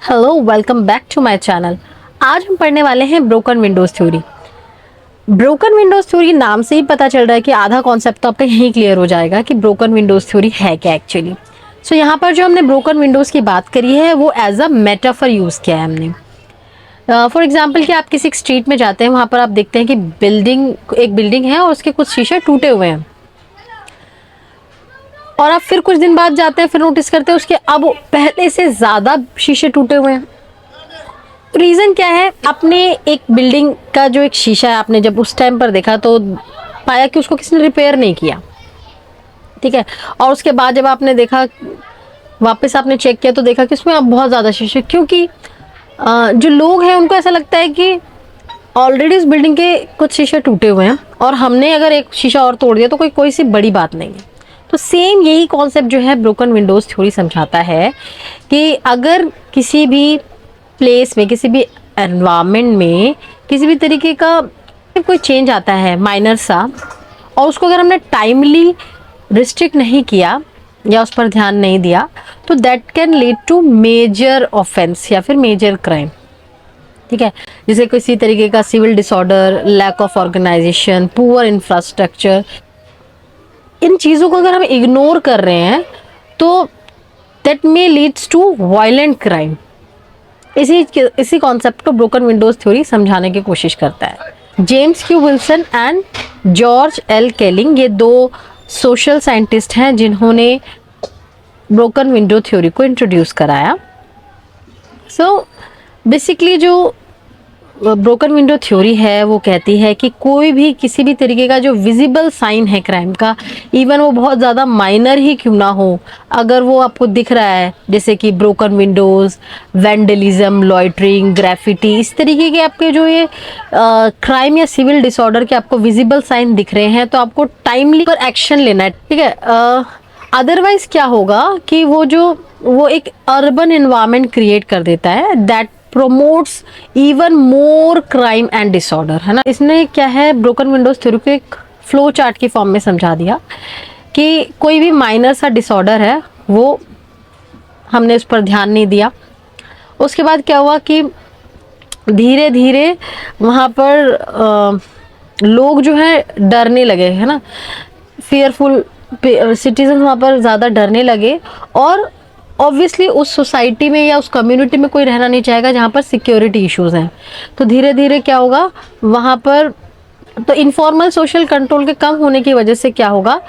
Hello, welcome back to my channel. आज हम पढ़ने वाले हैं broken windows theory. Broken windows theory नाम से ही पता चल रहा है कि आधा कॉन्सेप्ट तो आपका यहीं क्लियर हो जाएगा कि ब्रोकन विंडोज थ्योरी है क्या एक्चुअली। सो यहाँ पर जो हमने ब्रोकन विंडोज की बात करी है वो एज अ मेटाफर यूज किया है हमने। फॉर एग्जाम्पल कि आप किसी एक स्ट्रीट में जाते हैं, वहां पर आप देखते हैं कि एक बिल्डिंग है और उसके कुछ शीशे टूटे हुए हैं, और आप फिर कुछ दिन बाद जाते हैं, फिर नोटिस करते हैं उसके अब पहले से ज्यादा शीशे टूटे हुए हैं। रीजन क्या है? आपने एक बिल्डिंग का जो एक शीशा है, आपने जब उस टाइम पर देखा तो पाया कि उसको किसी ने रिपेयर नहीं किया, ठीक है। और उसके बाद जब आपने देखा, वापस आपने चेक किया तो देखा कि उसमें अब बहुत ज़्यादा शीशे, क्योंकि जो लोग हैं उनको ऐसा लगता है कि ऑलरेडी उस बिल्डिंग के कुछ शीशे टूटे हुए हैं और हमने अगर एक शीशा और तोड़ दिया तो कोई सी बड़ी बात नहीं है। तो सेम यही कॉन्सेप्ट जो है ब्रोकन विंडोज थ्योरी समझाता है कि अगर किसी भी प्लेस में, किसी भी एनवायरनमेंट में किसी भी तरीके का कोई चेंज आता है माइनर सा, और उसको अगर हमने टाइमली रिस्ट्रिक्ट नहीं किया या उस पर ध्यान नहीं दिया तो that can lead to major offence या फिर मेजर क्राइम, ठीक है। जैसे किसी तरीके का civil disorder, lack of organisation, poor infrastructure. इन चीज़ों को अगर हम इग्नोर कर रहे हैं तो that may leads to violent crime. इसी कॉन्सेप्ट को ब्रोकन विंडोज थ्योरी समझाने की कोशिश करता है। James Q Wilson and George L Kelling, ये दो सोशल साइंटिस्ट हैं जिन्होंने ब्रोकन विंडो थ्योरी को इंट्रोड्यूस कराया। सो बेसिकली जो ब्रोकन विंडो थ्योरी है वो कहती है कि कोई भी किसी भी तरीके का जो विजिबल साइन है क्राइम का, इवन वो बहुत ज़्यादा माइनर ही क्यों ना हो, अगर वो आपको दिख रहा है, जैसे कि broken Windows, vandalism, loitering, graffiti, इस तरीके के आपके जो ये क्राइम या सिविल डिसऑर्डर के आपको विजिबल साइन दिख रहे हैं तो आपको टाइमली पर एक्शन लेना है, ठीक है। अदरवाइज क्या होगा कि वो एक अर्बन एनवायरनमेंट क्रिएट कर देता है that promotes even more crime and disorder, है ना। इसने क्या है, ब्रोकन विंडोज थ्योरी को एक फ्लो चार्ट की फॉर्म में समझा दिया कि कोई भी माइनर सा डिसऑर्डर है, वो हमने उस पर ध्यान नहीं दिया, उसके बाद क्या हुआ कि धीरे धीरे वहाँ पर लोग जो है डरने लगे, है ना। फियरफुल सिटीजन वहाँ पर ज़्यादा डरने लगे, और ऑब्वियसली उस सोसाइटी में या उस कम्युनिटी में कोई रहना नहीं चाहेगा जहाँ पर सिक्योरिटी इश्यूज हैं। तो धीरे धीरे क्या होगा वहाँ पर, तो इनफॉर्मल सोशल कंट्रोल के कम होने की वजह से क्या होगा,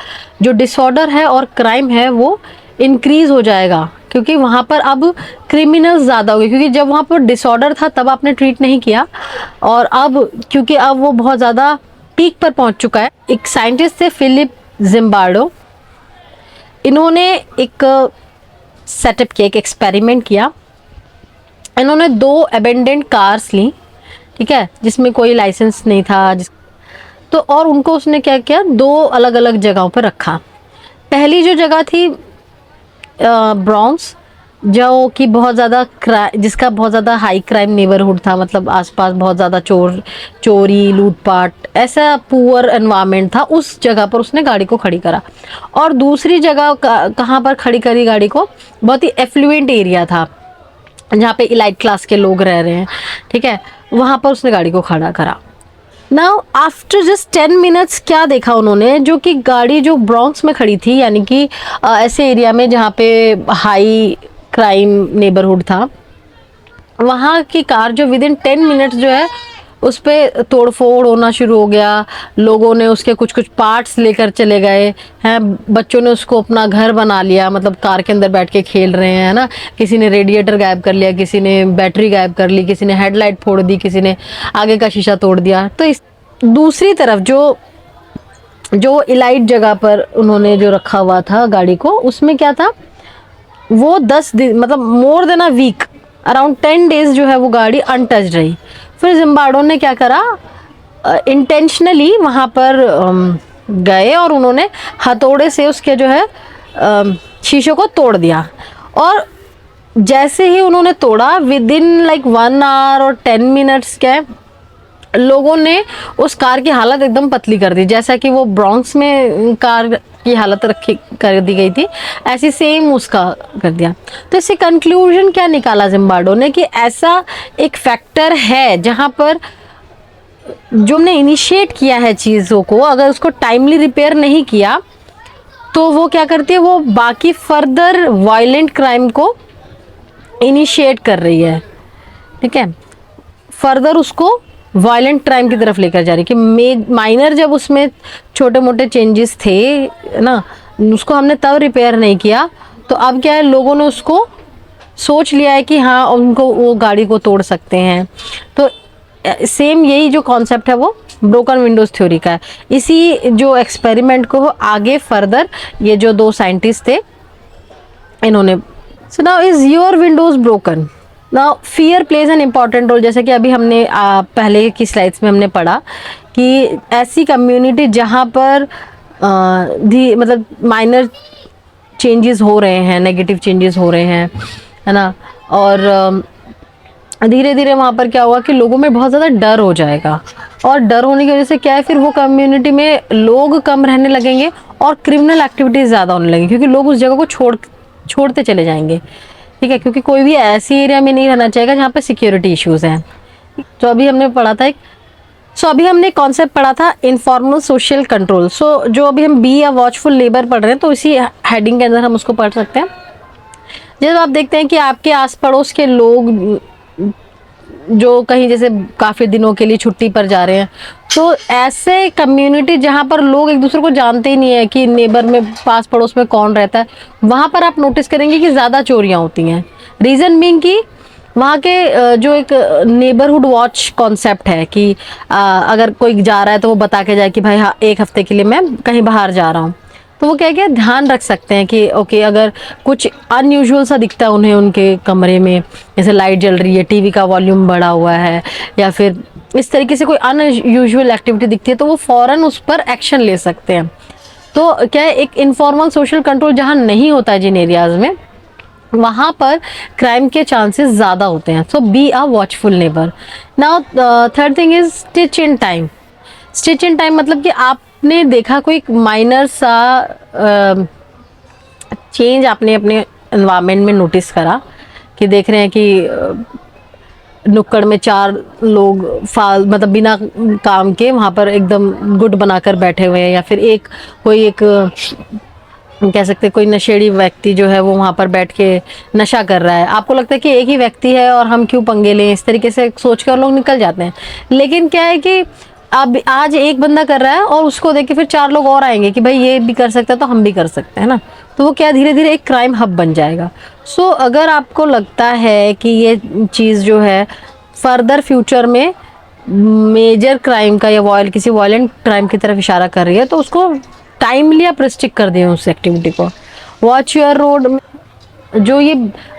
जो डिसऑर्डर है और क्राइम है वो इंक्रीज हो जाएगा, क्योंकि वहाँ पर अब क्रिमिनल्स ज़्यादा हो गए, क्योंकि जब वहाँ पर डिसऑर्डर था तब आपने ट्रीट नहीं किया, और अब क्योंकि अब वो बहुत ज़्यादा पीक पर पहुँच चुका है। एक साइंटिस्ट थे फिलिप जिम्बार्डो, इन्होंने एक सेटअप किया, एक एक्सपेरिमेंट किया। इन्होंने दो अबेंडेंट कार्स ली, ठीक है, जिसमें कोई लाइसेंस नहीं था, तो और उनको उसने क्या किया, दो अलग अलग जगहों पर रखा। पहली जो जगह थी ब्रॉन्क्स, जो कि बहुत ज़्यादा जिसका बहुत ज़्यादा हाई क्राइम नेबरहुड था, मतलब आसपास बहुत ज़्यादा चोरी लूटपाट, ऐसा पुअर एनवायरनमेंट था, उस जगह पर उसने गाड़ी को खड़ी करा। और दूसरी जगह कहाँ पर खड़ी करी गाड़ी को, बहुत ही एफ्लुएंट एरिया था जहाँ पे इलाइट क्लास के लोग रह रहे हैं, ठीक है, वहाँ पर उसने गाड़ी को खड़ा करा। नाउ आफ्टर जस्ट 10 मिनट्स क्या देखा उन्होंने, जो कि गाड़ी जो ब्रॉन्क्स में खड़ी थी, यानी कि ऐसे एरिया में जहाँ पे हाई क्राइम नेबरहुड था, वहाँ की कार जो विद इन 10 मिनट्स जो है उस पर तोड़फोड़ होना शुरू हो गया। लोगों ने उसके कुछ कुछ पार्ट्स लेकर चले गए हैं, बच्चों ने उसको अपना घर बना लिया, मतलब कार के अंदर बैठ के खेल रहे हैं, है ना। किसी ने रेडिएटर गायब कर लिया, किसी ने बैटरी गायब कर ली, किसी ने हेडलाइट फोड़ दी, किसी ने आगे का शीशा तोड़ दिया। तो इस दूसरी तरफ जो इलाइट जगह पर उन्होंने जो रखा हुआ था गाड़ी को, उसमें क्या था, वो 10 दिन, मतलब more than a week, around 10 days जो है वो गाड़ी अनटच्ड रही। फिर जिम्बार्डो ने क्या करा, इंटेंशनली वहाँ पर गए और उन्होंने हथौड़े से उसके जो है शीशे को तोड़ दिया। और जैसे ही उन्होंने तोड़ा, विद इन लाइक 1 आवर और 10 मिनट्स क्या है, लोगों ने उस कार की हालत एकदम पतली कर दी। जैसा कि वो ब्रॉन्क्स में कार की हालत रखी कर दी गई थी, ऐसी सेम उसका कर दिया। तो इससे कंक्लूजन क्या निकाला जिम्बार्डो ने कि ऐसा एक फैक्टर है जहां पर जो हमने इनिशिएट किया है चीज़ों को, अगर उसको टाइमली रिपेयर नहीं किया तो वो क्या करती है, वो बाकी फर्दर वायलेंट क्राइम को इनिशिएट कर रही है। ठीक है, फर्दर उसको वायलेंट क्राइम की तरफ लेकर जा रही है कि माइनर जब उसमें छोटे मोटे चेंजेस थे ना, उसको हमने तब रिपेयर नहीं किया, तो अब क्या है, लोगों ने उसको सोच लिया है कि हाँ उनको वो गाड़ी को तोड़ सकते हैं। तो सेम यही जो कॉन्सेप्ट है वो ब्रोकन विंडोज थ्योरी का है। इसी जो एक्सपेरिमेंट को आगे फर्दर ये जो दो साइंटिस्ट थे इन्होंने, so now is your windows broken, now fear plays an important role. जैसे कि अभी हमने पहले की स्लाइड्स में हमने पढ़ा कि ऐसी कम्युनिटी जहाँ पर मतलब माइनर चेंजेस हो रहे हैं, नेगेटिव चेंजेस हो रहे हैं, है ना, और धीरे धीरे वहाँ पर क्या हुआ कि लोगों में बहुत ज़्यादा डर हो जाएगा, और डर होने की वजह से क्या है, फिर वो कम्युनिटी में लोग कम रहने लगेंगे और क्रिमिनल एक्टिविटीज़ ज़्यादा होने लगेंगी, क्योंकि लोग उस जगह को छोड़ते चले जाएंगे। ठीक है, क्योंकि कोई भी ऐसी एरिया में नहीं रहना चाहेगा जहाँ पे सिक्योरिटी इश्यूज़ हैं। तो अभी हमने पढ़ा था अभी हमने कॉन्सेप्ट पढ़ा था इनफॉर्मल सोशल कंट्रोल। जो अभी हम बी या वॉचफुल लेबर पढ़ रहे हैं, तो इसी हेडिंग के अंदर हम उसको पढ़ सकते हैं। जब आप देखते हैं कि आपके आस पड़ोस के लोग जो कहीं जैसे काफ़ी दिनों के लिए छुट्टी पर जा रहे हैं, तो ऐसे कम्युनिटी जहाँ पर लोग एक दूसरे को जानते ही नहीं है कि नेबर में पास पड़ोस में कौन रहता है, वहाँ पर आप नोटिस करेंगे कि ज़्यादा चोरियाँ होती हैं। रीज़न बीइंग कि वहाँ के जो एक नेबरहुड वॉच कॉन्सेप्ट है कि अगर कोई जा रहा है तो वो बता के जाए कि भाई हाँ 1 हफ्ते के लिए मैं कहीं बाहर जा रहा हूँ, तो वो क्या ध्यान रख सकते हैं कि ओके अगर कुछ अनयूजुअल सा दिखता है उन्हें उनके कमरे में, जैसे लाइट जल रही है, टीवी का वॉल्यूम बढ़ा हुआ है, या फिर इस तरीके से कोई अनयूजुअल एक्टिविटी दिखती है, तो वो फ़ौरन उस पर एक्शन ले सकते हैं। तो क्या है, एक इनफॉर्मल सोशल कंट्रोल जहाँ नहीं होता है जिन एरियाज़ में, वहाँ पर क्राइम के चांसेस ज़्यादा होते हैं। So be a watchful neighbour. Now third thing is stitch in time. Stitch in time मतलब कि आपने देखा कोई माइनर सा चेंज आपने अपने एनवायरनमेंट में नोटिस करा कि देख रहे हैं कि नुक्कड़ में 4 लोग मतलब बिना काम के वहाँ पर एकदम गुट बनाकर बैठे हुए हैं, या फिर कोई कह सकते कोई नशेड़ी व्यक्ति जो है वो वहाँ पर बैठ के नशा कर रहा है। आपको लगता है कि एक ही व्यक्ति है और हम क्यों पंगे लें, इस तरीके से सोच कर लोग निकल जाते हैं। लेकिन क्या है कि अब आज एक बंदा कर रहा है और उसको देख के फिर 4 लोग और आएंगे कि भाई ये भी कर सकता है तो हम भी कर सकते हैं ना, तो वो क्या धीरे धीरे एक क्राइम हब बन जाएगा। सो अगर आपको लगता है कि ये चीज़ जो है फर्दर फ्यूचर में मेजर क्राइम का या किसी वायलेंट क्राइम की तरफ इशारा कर रही है, तो उसको टाइमली आप रिस्ट्रिक्ट कर दें उस एक्टिविटी को। वॉच योर रोड, जो ये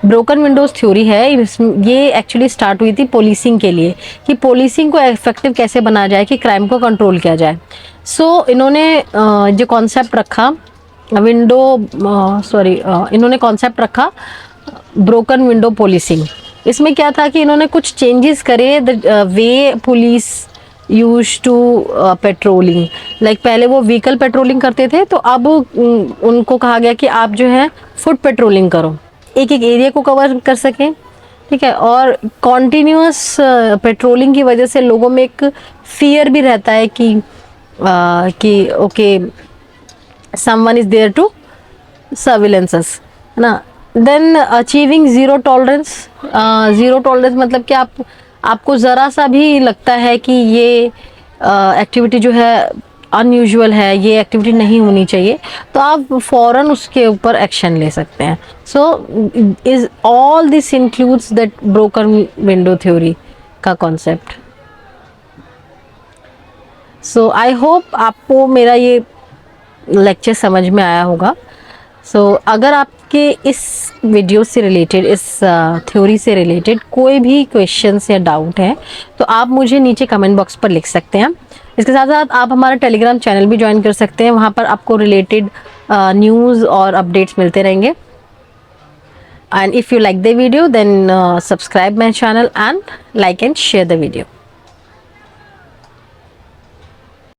ब्रोकन विंडोज थ्योरी है, ये एक्चुअली स्टार्ट हुई थी पुलिसिंग के लिए, कि पुलिसिंग को इफेक्टिव कैसे बनाया जाए कि क्राइम को कंट्रोल किया जाए। सो इन्होंने जो कॉन्सेप्ट रखा इन्होंने कॉन्सेप्ट रखा ब्रोकन विंडो पुलिसिंग। इसमें क्या था कि इन्होंने कुछ चेंजेस करे the way police use to patrolling. Like पहले वो व्हीकल पेट्रोलिंग करते थे, तो अब उनको कहा गया कि आप जो है फुट पेट्रोलिंग करो, एक एरिया को कवर कर सकें। ठीक है, और कॉन्टीन्यूअस पेट्रोलिंग की वजह से लोगों में एक फियर भी रहता है कि okay someone is there to surveillances, है ना। Then achieving zero tolerance. Zero tolerance मतलब कि आपको ज़रा सा भी लगता है कि ये एक्टिविटी जो है अनयूजुअल है, ये एक्टिविटी नहीं होनी चाहिए, तो आप फ़ौरन उसके ऊपर एक्शन ले सकते हैं। So is all this includes that broken window theory का कॉन्सेप्ट। सो आई होप आपको मेरा ये लेक्चर समझ में आया होगा। अगर आपके इस वीडियो से रिलेटेड, इस थ्योरी से रिलेटेड कोई भी क्वेश्चंस या डाउट है, तो आप मुझे नीचे कमेंट बॉक्स पर लिख सकते हैं। इसके साथ साथ आप हमारा टेलीग्राम चैनल भी ज्वाइन कर सकते हैं, वहाँ पर आपको रिलेटेड न्यूज़ और अपडेट्स मिलते रहेंगे। And if you like the video then subscribe my channel and like and share the video.